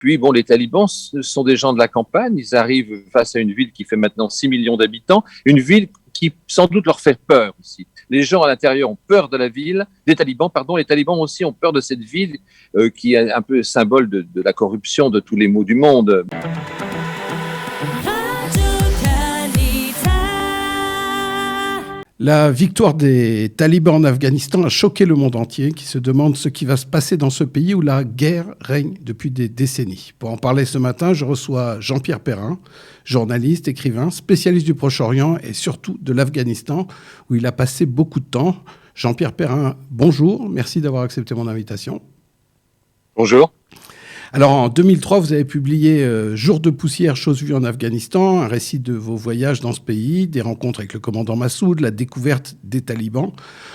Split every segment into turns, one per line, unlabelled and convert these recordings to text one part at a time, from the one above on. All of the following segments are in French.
puis, bon, les talibans, ce sont des gens de la campagne. Ils arrivent face à une ville qui fait maintenant 6 millions d'habitants, une ville qui sans doute leur fait peur aussi. Les gens à l'intérieur ont peur de la ville, des talibans, pardon. Les talibans aussi ont peur de cette ville qui est un peu symbole de la corruption, de tous les maux du monde.
La victoire des talibans en Afghanistan a choqué le monde entier qui se demande ce qui va se passer dans ce pays où la guerre règne depuis des décennies. Pour en parler ce matin, je reçois Jean-Pierre Perrin, journaliste, écrivain, spécialiste du Proche-Orient et surtout de l'Afghanistan où il a passé beaucoup de temps. Jean-Pierre Perrin, bonjour, merci d'avoir accepté mon invitation.
Bonjour.
Alors, en 2003, vous avez publié Jour de poussière, chose vue en Afghanistan, un récit de vos voyages dans ce pays, des rencontres avec le commandant Massoud, la découverte des talibans.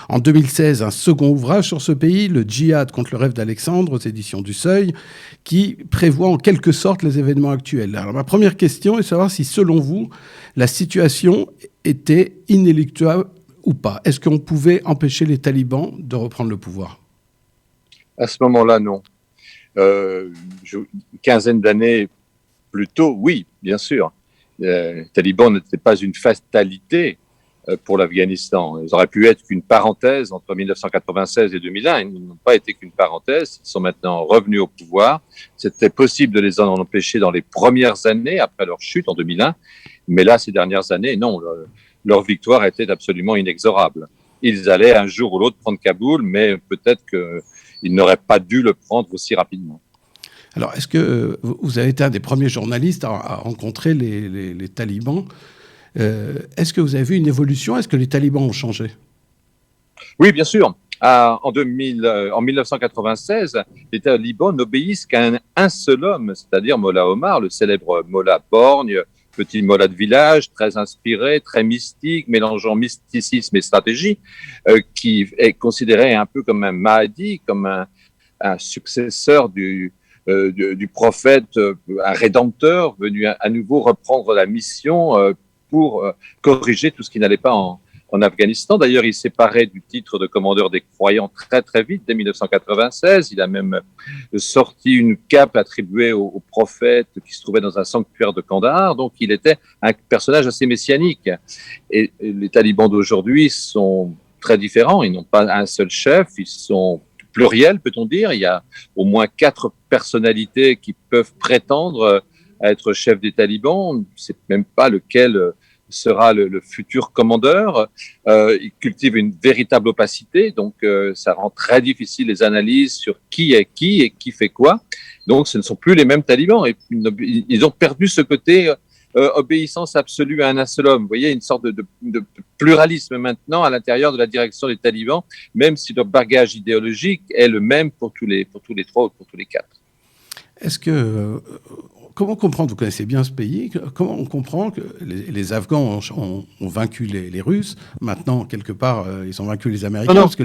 En 2016, un second ouvrage sur ce pays, Le djihad contre le rêve d'Alexandre, aux éditions du Seuil, qui prévoit en quelque sorte les événements actuels. Alors, ma première question est de savoir si, selon vous, la situation était inéluctable ou pas. Est-ce qu'on pouvait empêcher les talibans de reprendre le pouvoir ?
À ce moment-là, non. Une quinzaine d'années plus tôt, oui, bien sûr. Les talibans n'étaient pas une fatalité pour l'Afghanistan. Ils auraient pu être qu'une parenthèse entre 1996 et 2001. Ils n'ont pas été qu'une parenthèse. Ils sont maintenant revenus au pouvoir. C'était possible de les en empêcher dans les premières années après leur chute en 2001. Mais là, ces dernières années, non. Leur victoire était absolument inexorable. Ils allaient un jour ou l'autre prendre Kaboul, mais peut-être qu'ils n'auraient pas dû le prendre aussi rapidement.
Alors, est-ce que vous avez été un des premiers journalistes à rencontrer les talibans ? Est-ce que vous avez vu une évolution ? Est-ce que les talibans ont changé ?
Oui, bien sûr. En 1996, les talibans n'obéissent qu'à un seul homme, c'est-à-dire Mollah Omar, le célèbre Mollah borgne, petit mollah de village, très inspiré, très mystique, mélangeant mysticisme et stratégie, qui est considéré un peu comme un Mahdi, comme un successeur du prophète, un rédempteur venu à nouveau reprendre la mission pour corriger tout ce qui n'allait pas en Afghanistan. D'ailleurs, il s'est paré du titre de commandeur des croyants très très vite, dès 1996. Il a même sorti une cape attribuée au prophète qui se trouvait dans un sanctuaire de Kandahar. Donc, il était un personnage assez messianique. Et les talibans d'aujourd'hui sont très différents. Ils n'ont pas un seul chef. Ils sont pluriels, peut-on dire. Il y a au moins 4 personnalités qui peuvent prétendre à être chef des talibans. On ne sait même pas lequel sera le futur commandeur. Il cultive une véritable opacité, donc ça rend très difficile les analyses sur qui est qui et qui fait quoi. Donc ce ne sont plus les mêmes talibans. Et ils ont perdu ce côté obéissance absolue à un seul homme. Vous voyez, une sorte de pluralisme maintenant à l'intérieur de la direction des talibans, même si leur bagage idéologique est le même pour tous les 3 ou pour tous les 4.
Est-ce que... Comment comprendre, vous connaissez bien ce pays, comment on comprend que les Afghans ont vaincu les Russes, maintenant, quelque part, ils ont vaincu les Américains?
Non,
parce que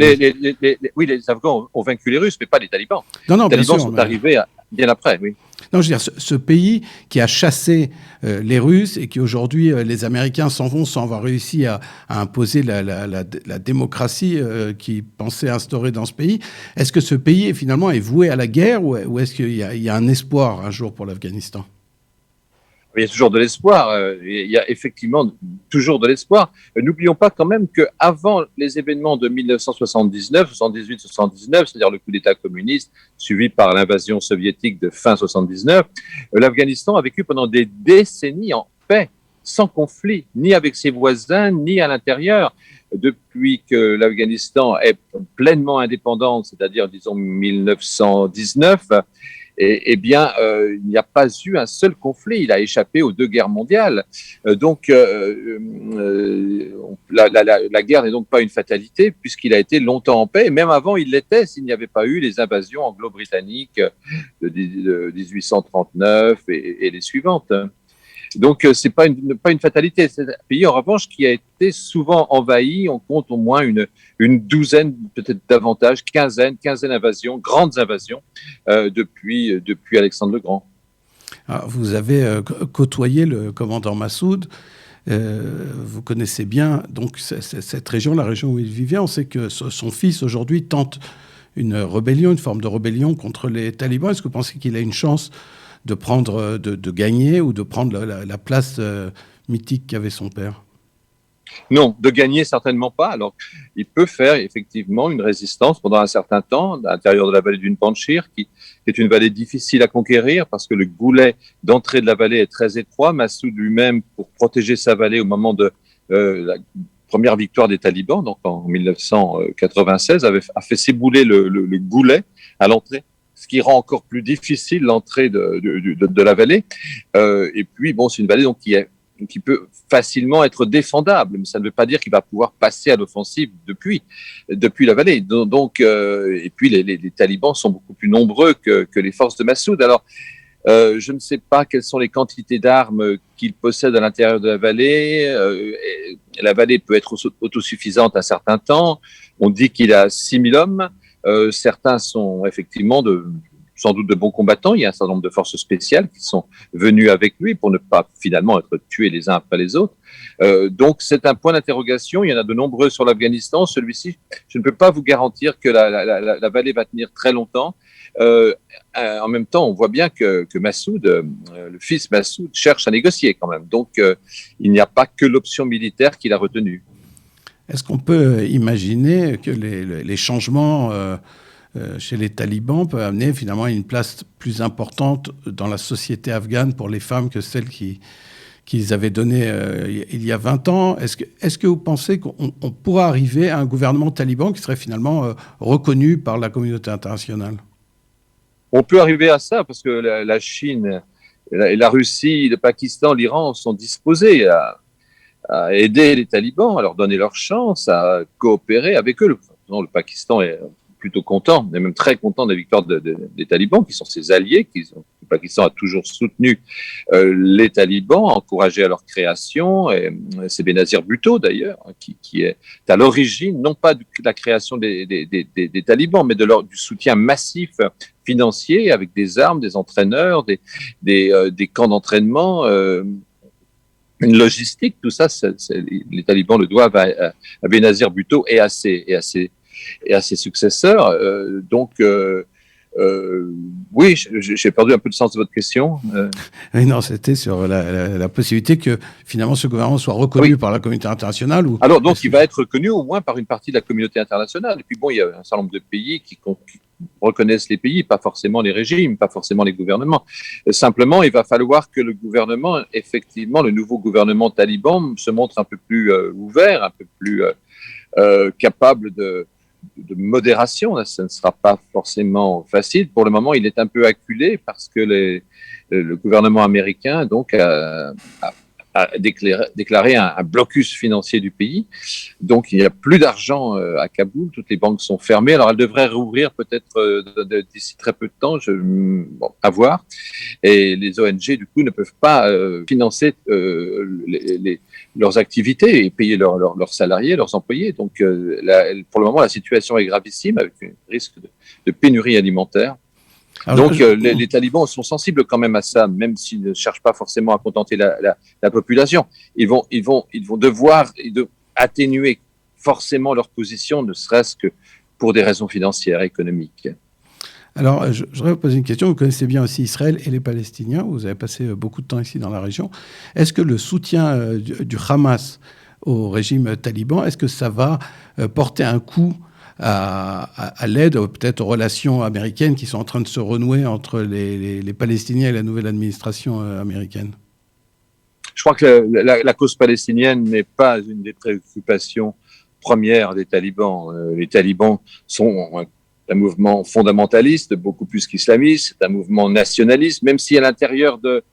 oui, les Afghans ont vaincu les Russes, mais pas les talibans.
Non,
les talibans
bien sûr,
sont arrivés bien après, oui.
Non, je veux dire, ce pays qui a chassé les Russes et qui aujourd'hui, les Américains s'en vont sans avoir réussi à imposer la démocratie qu'ils pensaient instaurer dans ce pays. Est-ce que ce pays, finalement, est voué à la guerre ou est-ce qu'il y a un espoir un jour pour l'Afghanistan ?
Il y a toujours de l'espoir. Il y a effectivement toujours de l'espoir. N'oublions pas quand même qu'avant les événements de 1979, 78, 79, c'est-à-dire le coup d'État communiste suivi par l'invasion soviétique de fin 79, l'Afghanistan a vécu pendant des décennies en paix, sans conflit, ni avec ses voisins, ni à l'intérieur. Depuis que l'Afghanistan est pleinement indépendant, c'est-à-dire, disons, 1919, il n'y a pas eu un seul conflit. Il a échappé aux 2 guerres mondiales. Donc, la guerre n'est donc pas une fatalité, puisqu'il a été longtemps en paix. Et même avant, il l'était s'il n'y avait pas eu les invasions anglo-britanniques de 1839 et les suivantes. Donc, c'est pas une fatalité. C'est un pays, en revanche, qui a été souvent envahi. On compte au moins une douzaine, peut-être davantage, quinzaine invasions, grandes invasions, depuis Alexandre le Grand.
Alors, vous avez côtoyé le commandant Massoud. Vous connaissez bien donc cette région, la région où il vivait. On sait que son fils, aujourd'hui, tente une forme de rébellion contre les talibans. Est-ce que vous pensez qu'il a une chance de gagner ou de prendre la place mythique qu'avait son père?
Non, de gagner certainement pas. Alors, il peut faire effectivement une résistance pendant un certain temps à l'intérieur de la vallée d'une Panchir, qui est une vallée difficile à conquérir parce que le goulet d'entrée de la vallée est très étroit. Massoud lui-même, pour protéger sa vallée au moment de la première victoire des talibans, donc en 1996, a fait s'ébouler le goulet à l'entrée, ce qui rend encore plus difficile l'entrée de la vallée. Et puis, bon, c'est une vallée donc, qui peut facilement être défendable, mais ça ne veut pas dire qu'il va pouvoir passer à l'offensive depuis la vallée. Donc, et puis les talibans sont beaucoup plus nombreux que les forces de Massoud. Alors, je ne sais pas quelles sont les quantités d'armes qu'il possède à l'intérieur de la vallée. La vallée peut être autosuffisante à certains temps. On dit qu'il a 6000 hommes. Certains sont effectivement sans doute de bons combattants. Il y a un certain nombre de forces spéciales qui sont venues avec lui pour ne pas finalement être tués les uns après les autres. Donc c'est un point d'interrogation. Il y en a de nombreux sur l'Afghanistan. Celui-ci, je ne peux pas vous garantir que la vallée va tenir très longtemps. En même temps, on voit bien que Massoud, le fils Massoud, cherche à négocier quand même. Donc il n'y a pas que l'option militaire qu'il a retenue.
Est-ce qu'on peut imaginer que les changements chez les talibans peuvent amener finalement une place plus importante dans la société afghane pour les femmes que celle qu'ils avaient donnée il y a 20 ans? Est-ce que vous pensez qu'on pourra arriver à un gouvernement taliban qui serait finalement reconnu par la communauté internationale?
On peut arriver à ça parce que la Chine, la Russie, le Pakistan, l'Iran sont disposés à aider les talibans, à leur donner leur chance, à coopérer avec eux. Le Pakistan est plutôt content, et même très content de la victoire des talibans, qui sont ses alliés. Le Pakistan a toujours soutenu les talibans, encouragé à leur création. Et c'est Benazir Bhutto, d'ailleurs, qui est à l'origine, non pas de la création des talibans, mais du soutien massif financier, avec des armes, des entraîneurs, des camps d'entraînement, une logistique. Tout ça, les talibans le doivent à Benazir Bhutto et à ses successeurs. Oui, j'ai perdu un peu le sens de votre question.
Oui, non, c'était sur la possibilité que finalement ce gouvernement soit reconnu par la communauté internationale.
Alors, donc, il va être reconnu au moins par une partie de la communauté internationale. Et puis, bon, il y a un certain nombre de pays qui reconnaissent les pays, pas forcément les régimes, pas forcément les gouvernements. Simplement, il va falloir que le gouvernement, effectivement, le nouveau gouvernement taliban se montre un peu plus ouvert, un peu plus capable de modération. Ça ne sera pas forcément facile. Pour le moment, il est un peu acculé parce que le gouvernement américain donc a déclaré un blocus financier du pays. Donc, il n'y a plus d'argent à Kaboul. Toutes les banques sont fermées. Alors, elles devraient rouvrir peut-être d'ici très peu de temps. À voir. Et les ONG, du coup, ne peuvent pas financer leurs activités et payer leurs salariés, leurs employés. Donc, pour le moment, la situation est gravissime avec un risque de pénurie alimentaire. Alors, donc, les talibans sont sensibles quand même à ça, même s'ils ne cherchent pas forcément à contenter la population. Ils vont devoir atténuer forcément leur position, ne serait-ce que pour des raisons financières, économiques.
Alors, je voudrais vous poser une question. Vous connaissez bien aussi Israël et les Palestiniens. Vous avez passé beaucoup de temps ici dans la région. Est-ce que le soutien du Hamas au régime taliban, est-ce que ça va porter un coup à l'aide, peut-être aux relations américaines qui sont en train de se renouer entre les Palestiniens et la nouvelle administration américaine?
Je crois que la cause palestinienne n'est pas une des préoccupations premières des talibans. Les talibans sont un mouvement fondamentaliste, beaucoup plus qu'islamiste, c'est un mouvement nationaliste, même si à l'intérieur de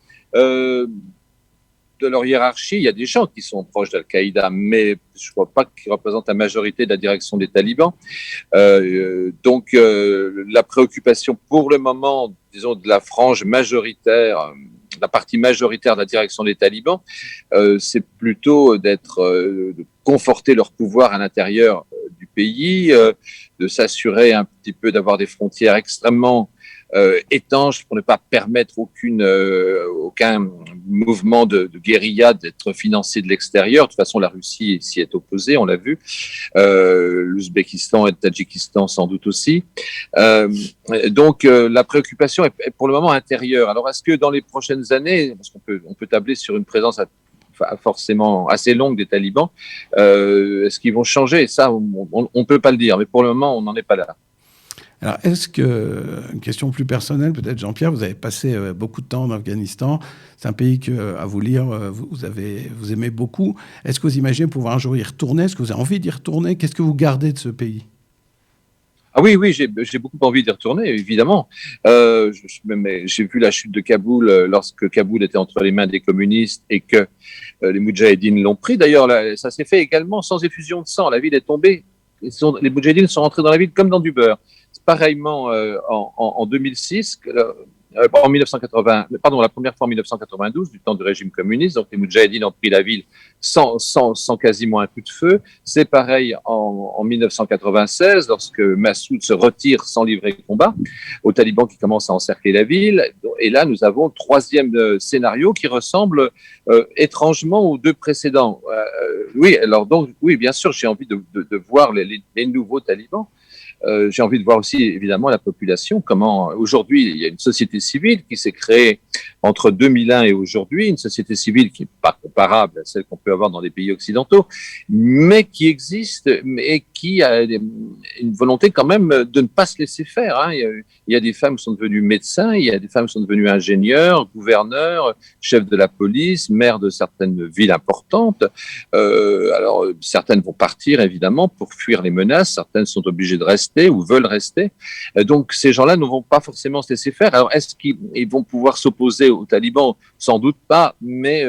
leur hiérarchie, il y a des gens qui sont proches d'Al-Qaïda, mais je ne crois pas qu'ils représentent la majorité de la direction des talibans. Donc, la préoccupation pour le moment, disons, de la frange majoritaire, la partie majoritaire de la direction des talibans, c'est plutôt de conforter leur pouvoir à l'intérieur du pays, de s'assurer un petit peu d'avoir des frontières extrêmement étanche pour ne pas permettre aucun mouvement de guérilla d'être financé de l'extérieur. De toute façon, la Russie s'y est opposée, on l'a vu. L'Ouzbékistan et le Tadjikistan sans doute aussi. Donc, la préoccupation est pour le moment intérieure. Alors, est-ce que dans les prochaines années, parce on peut tabler sur une présence forcément assez longue des talibans, est-ce qu'ils vont changer? Ça, on ne peut pas le dire, mais pour le moment, on n'en est pas là.
Alors, une question plus personnelle, peut-être, Jean-Pierre, vous avez passé beaucoup de temps en Afghanistan. C'est un pays que, à vous lire, vous aimez beaucoup. Est-ce que vous imaginez pouvoir un jour y retourner? Est-ce que vous avez envie d'y retourner? Qu'est-ce que vous gardez de ce pays?
Ah oui, j'ai beaucoup envie d'y retourner, évidemment. J'ai vu la chute de Kaboul lorsque Kaboul était entre les mains des communistes et que les Moudjahidines l'ont pris. D'ailleurs, ça s'est fait également sans effusion de sang. La ville est tombée. Les Moudjahidines sont rentrés dans la ville comme dans du beurre. Pareillement, en 2006, en 1980, pardon, la première fois en 1992, du temps du régime communiste, donc les Moudjahidines ont pris la ville sans quasiment un coup de feu. C'est pareil en 1996, lorsque Massoud se retire sans livrer combat, aux talibans qui commencent à encercler la ville. Et là, nous avons le troisième scénario qui ressemble étrangement aux deux précédents. Oui, alors donc, oui, bien sûr, j'ai envie de voir les nouveaux talibans. J'ai envie de voir aussi, évidemment, la population, comment aujourd'hui, il y a une société civile qui s'est créée entre 2001 et aujourd'hui, une société civile qui n'est pas comparable à celle qu'on peut avoir dans les pays occidentaux, mais qui existe et qui a une volonté quand même de ne pas se laisser faire. Hein. Il y a des femmes qui sont devenues médecins, il y a des femmes qui sont devenues ingénieurs, gouverneurs, chefs de la police, maires de certaines villes importantes. Alors, certaines vont partir, évidemment, pour fuir les menaces, certaines sont obligées de rester ou veulent rester. Donc, ces gens-là ne vont pas forcément se laisser faire. Alors, est-ce qu'ils vont pouvoir s'opposer aux talibans? Sans doute pas, mais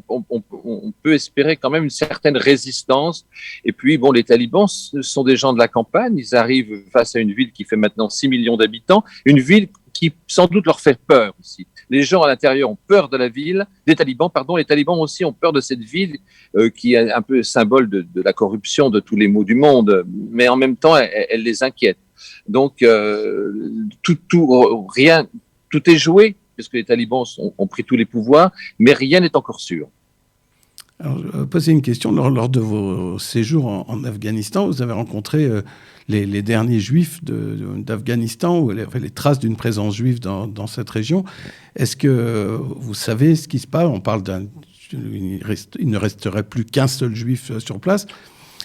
on peut espérer quand même une certaine résistance. Et puis, bon, les talibans sont des gens de la campagne. Ils arrivent face à une ville qui fait maintenant 6 millions d'habitants, une ville qui sans doute leur fait peur aussi. Les gens à l'intérieur ont peur de la ville, des talibans, pardon, les talibans aussi ont peur de cette ville qui est un peu symbole de la corruption, de tous les maux du monde, mais en même temps, elle les inquiète. Donc, tout est joué, puisque les talibans ont pris tous les pouvoirs, mais rien n'est encore sûr.
Alors, je vais poser une question. Lors de vos séjours en Afghanistan, vous avez rencontré les derniers juifs d'Afghanistan, ou les traces d'une présence juive dans cette région. Est-ce que vous savez ce qui se passe? On parle il ne resterait plus qu'un seul juif sur place.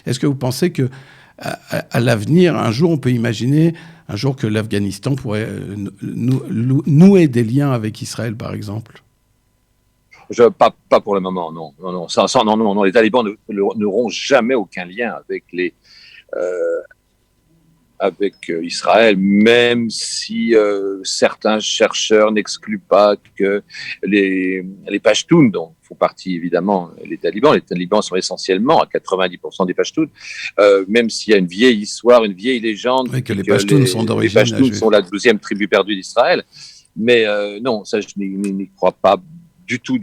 Est-ce que vous pensez que à l'avenir, un jour, on peut imaginer un jour que l'Afghanistan pourrait nouer des liens avec Israël, par exemple?
Pas pour le moment, non. Non. Les talibans n'auront jamais aucun lien avec Israël, même si certains chercheurs n'excluent pas que les Pashtuns, dont font partie évidemment les talibans sont essentiellement à 90% des Pashtuns, même s'il y a une vieille histoire, une vieille légende,
oui, que les Pashtuns sont d'origine.
Les Pashtuns sont la 12e tribu perdue d'Israël, mais non, ça je n'y crois pas du tout.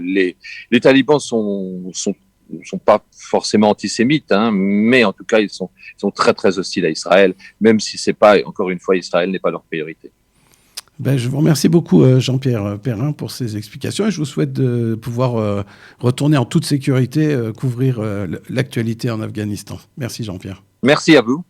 Les talibans sont pas forcément antisémites, hein, mais en tout cas, ils sont très, très hostiles à Israël, même si c'est pas, encore une fois, Israël n'est pas leur priorité.
Je vous remercie beaucoup, Jean-Pierre Perrin, pour ces explications, et je vous souhaite de pouvoir retourner en toute sécurité, couvrir l'actualité en Afghanistan. Merci, Jean-Pierre.
Merci à vous.